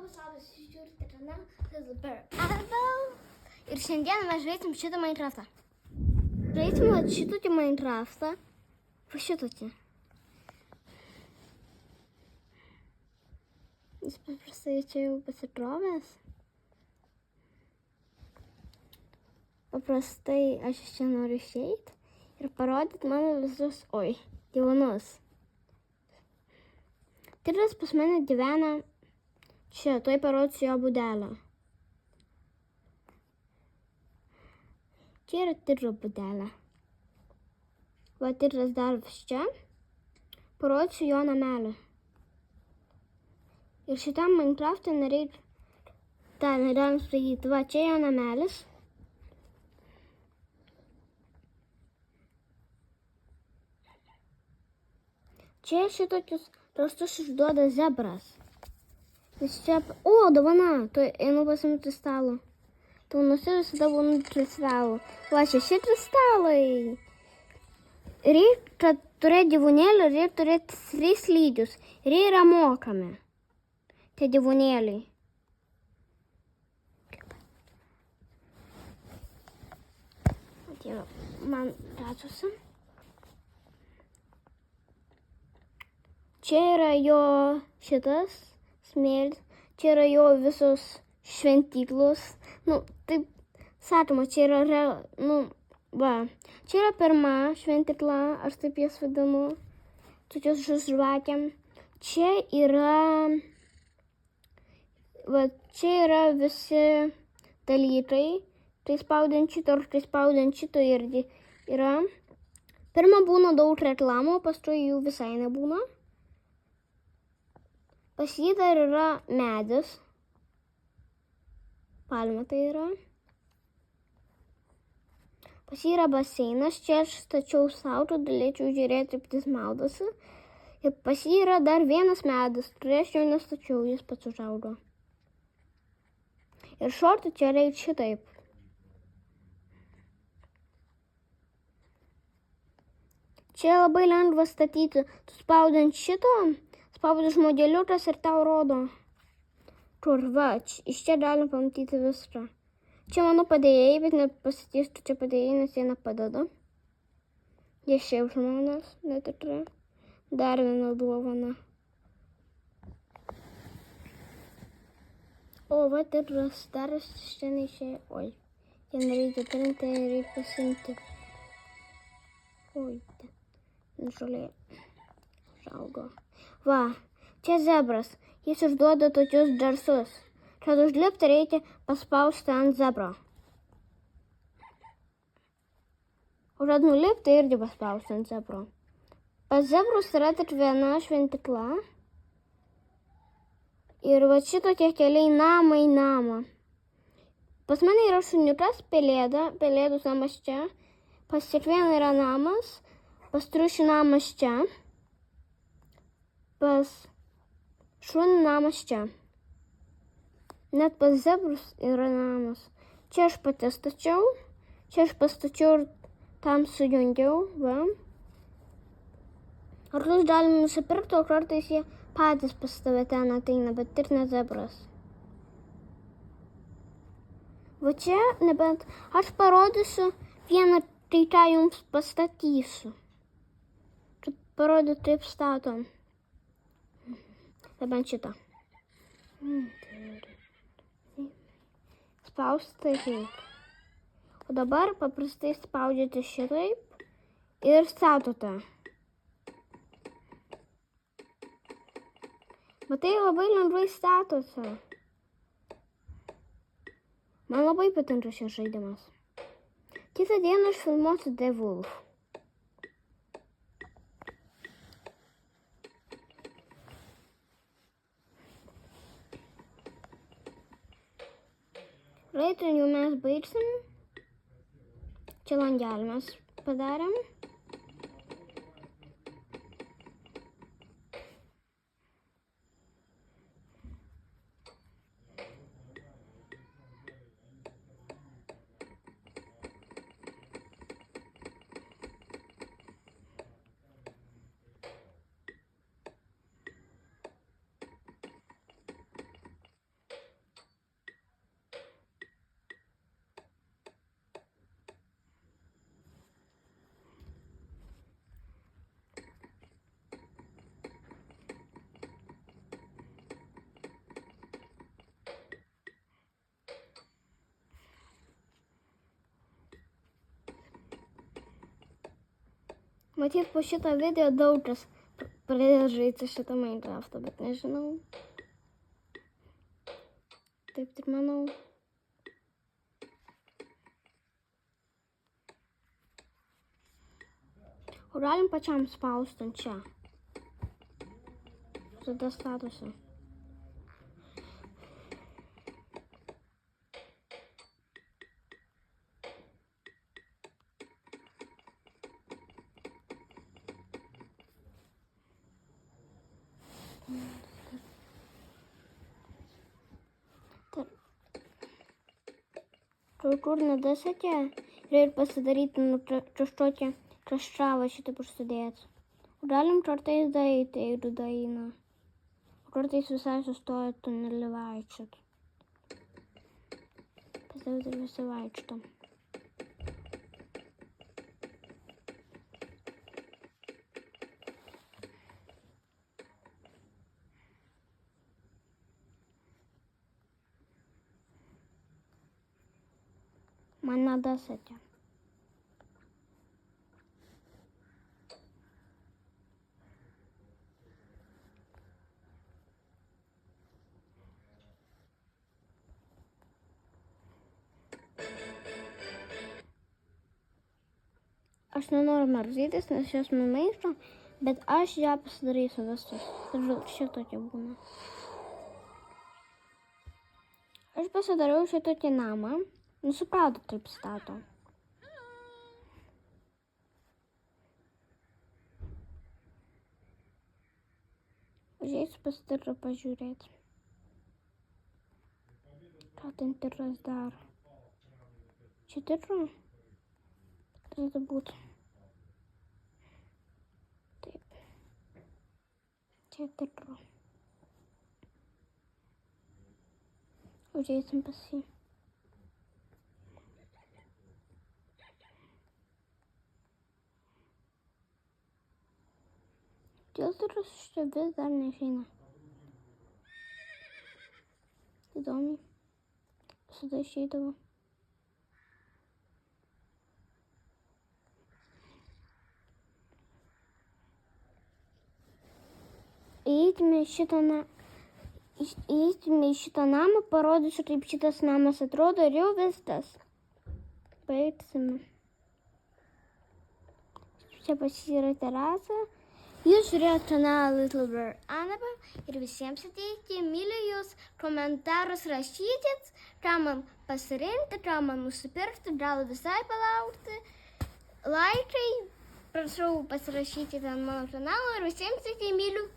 Labas, jūs žiūrite kanalą Super. Ir šiandien mes žaisim šitą Minecraftą. Žaisim vat šitokį Minecraftą. Va šitokį. Jis paprastai čia jau pasikrovęs. Paprastai aš iš čia noriu išeiti ir parodyti mano visus, gyvūnus. Tigras pas mane gyvena čia, tuoj parodysiu jo būdelę. Čia yra tigro būdelė. Va, tigras dar vis čia. Parodysiu jo namelį. Ir šitam Minecraft'e nereikia, negalim sakyti, va, čia jo namelis. Čia šitokius rastus išduoda zebras. Jis čia... dovana! Tuoj einu pasimti stalo. Taunuose visada būna kristalų. Va, čia kristalai. Reikia turėti gyvūnėlį, reikia turėti 3 lygius. Ir jie yra mokami. Tie gyvūnėliai. Atėjo man racusi. Čia yra jo šitas smėlis, čia yra jo visos šventyklos. Taip sakoma, čia yra, va. Čia yra pirma šventykla, aš taip jas vadinu, tokios žvakėm. Čia yra, va, čia yra visi dalykai, tai spaudant šito ir tai spaudant šito irgi yra. Pirma būna daug reklamų, paskui jų visai nebūna. Pas jį dar yra medis. Palmė tai yra. Pas jį yra baseinas. Čia aš stačiau sau, kad galėčiau žiūrėti, kaip jis maudosi. Ir pas jį yra dar vienas medis, kurį aš jau nestačiau, jis pats užaugo. Ir šortų čia reikia šitaip. Čia labai lengva statyti. Tu spaudant šito, spaudi žmogeliukas ir tau rodo. Kur, va, iš čia galim pamatyti viską. Čia mano padėjėjai, bet nepasitysiu čia padėjėjai, nes jie nepadeda. Jie šiaip žmonės, netikrai. Dar viena dovana. Va, tigras, dar iš čia neišėjo. Ten reikia trinti, reikia pasimti. Žolė. Žaugo. Va, čia zebras. Jis užduoda tokius garsus. Kad užlipti reikia paspausti ant zebro. O kad nulipti irgi paspausti ant zebro. Pas zebrus yra tik viena šventykla. Ir va šitokie keliai namą į namą. Pas mane yra šuniukas, pelėda, pelėdus namas čia. Pas kiekvieną yra namas. Pas triušių namas čia. Pas šunį namas čia. Net pas zebrus yra namas. Čia aš pati stačiau. Čia aš pastačiau ir tam sujungiau. Va. Arklus galim nusipirkti, o kartais jie patys pas tave ten ateina, bet ir ne zebras. Va čia, nebent aš parodysiu vieną, tai ką jums pastatysiu. Kad parodyt, kaip statom. Nebent šitą. Spausti taip. O dabar paprastai spaudžiate šitaip ir statote. Matai, labai lengvai statote. Man labai patinka šis žaidimas. Kitą dieną aš filmuosiu The Wolf. Greitai jau mes baigsim. Čia langelį mes padarėm. matyt po šito video daug kas pradės žaisti šitą Minecraftą, bet nežinau. Taip ir manau. O galim pačiam spausti ant čia. Tada statosi. Kur nedasate, reikia pasidaryti kažką šitaip užsidėti. Galim kartais daryti, jeigu daina. Kartais visai sustoja tunelį vaikščiot. Pasidaryti visi vaikštom. Man nedasate. Aš nenoriu marzytis, nes jos man maisto, bet aš ją pasidarysiu visus. Ir šitokia būna. Aš pasidariau šitokį namą. Suprato, taip stato. Užeisiu pasidarau pažiūrėti. Ką ten tikras daro. Čia tikra? Turėtų būti. Taip. Čia tikra. Užeisim pas jį. Filtras čia vis dar neišeina. Įdomiai. Visada išeidavo. Įeitume į šitą namą, parodysiu, kaip šitas namas atrodo ir jau viskas. Baigsime. Čia pas jį yra terasa. Jūs žiūrėjote kanalą Little Bear Annabelle ir visiems ateikite, myliu jūs, komentarus rašykit, ką man pasirinkti, ką man nusipirkti, gal visai palaukti. Laikai, prašau pasirašykite ant mano kanalą ir visiems ateikite, myliu.